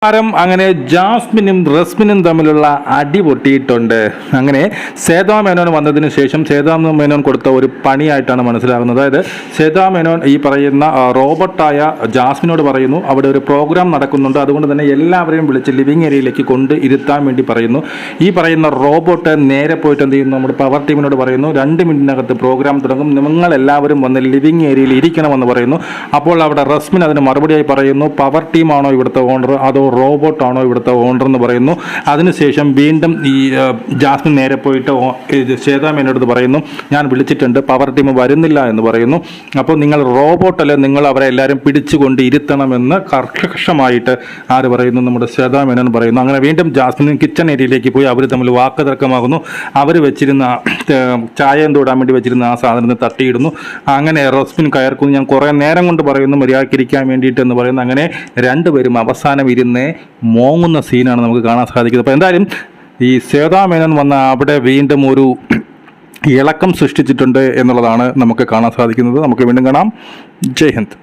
അങ്ങനെ ജാസ്മിനും റസ്മിനും തമ്മിലുള്ള അടി പൊട്ടിയിട്ടുണ്ട്. അങ്ങനെ സേതാ മേനോൻ വന്നതിന് ശേഷം സേതാ മേനോൻ കൊടുത്ത ഒരു പണിയായിട്ടാണ് മനസ്സിലാകുന്നത്. അതായത് സേതാ മേനോൻ ഈ പറയുന്ന റോബോട്ടായ ജാസ്മിനോട് പറയുന്നു, അവിടെ ഒരു പ്രോഗ്രാം നടക്കുന്നുണ്ട്, അതുകൊണ്ട് തന്നെ എല്ലാവരെയും വിളിച്ച് ലിവിങ് ഏരിയയിലേക്ക് കൊണ്ട് ഇരുത്താൻ വേണ്ടി പറയുന്നു. ഈ പറയുന്ന റോബോട്ട് നേരെ പോയിട്ട് എന്ത് ചെയ്യുന്നു, നമ്മുടെ പവർ ടീമിനോട് പറയുന്നു 2 മിനിറ്റിനകത്ത് പ്രോഗ്രാം തുടങ്ങും, നിങ്ങളെല്ലാവരും വന്ന് ലിവിങ് ഏരിയയിൽ ഇരിക്കണമെന്ന് പറയുന്നു. അപ്പോൾ അവിടെ റസ്മിൻ അതിന് മറുപടിയായി പറയുന്നു, പവർ ടീമാണോ ഇവിടുത്തെ ഓണർ അതോ റോബോട്ടാണോ ഇവിടുത്തെ ഓണർ എന്ന് പറയുന്നു. അതിനുശേഷം വീണ്ടും ഈ ജാസ്മിൻ നേരെ പോയിട്ട് ശ്വേതാ മേനോട് പറയുന്നു, ഞാൻ വിളിച്ചിട്ടുണ്ട്, പവർ ടീം വരുന്നില്ല എന്ന് പറയുന്നു. അപ്പോൾ നിങ്ങൾ റോബോട്ടല്ല, നിങ്ങൾ അവരെ എല്ലാവരും പിടിച്ചുകൊണ്ട് ഇരുത്തണമെന്ന് കർക്കശമായിട്ട് ആര് പറയുന്നു, നമ്മുടെ ശ്വേതാ മേനോൻ പറയുന്നു. അങ്ങനെ വീണ്ടും ജാസ്മിൻ കിച്ചൺ ഏരിയയിലേക്ക് പോയി അവർ തമ്മിൽ വാക്ക് തർക്കമാകുന്നു. അവർ വെച്ചിരുന്ന ചായ തൊടാൻ വേണ്ടി വെച്ചിരുന്ന ആ സാധനത്തിന് തട്ടിയിടുന്നു. അങ്ങനെ റസ്മിൻ കയർക്കുന്നു, ഞാൻ കുറേ നേരം കൊണ്ട് പറയുന്നു മര്യാദക്കിരിക്കാൻ വേണ്ടിയിട്ട് എന്ന് പറയുന്നു. അങ്ങനെ രണ്ടുപേരും അവസാനം ഇരുന്ന് മോങ്ങുന്ന സീനാണ് നമുക്ക് കാണാൻ സാധിക്കുന്നത്. അപ്പോൾ എന്തായാലും ഈ ശ്വേതാ മേനോൻ വന്ന അവിടെ വീണ്ടും ഒരു ഇളക്കം സൃഷ്ടിച്ചിട്ടുണ്ട് എന്നുള്ളതാണ് നമുക്ക് കാണാൻ സാധിക്കുന്നത്. നമുക്ക് വീണ്ടും കാണാം. ജയ് ഹിന്ദ്.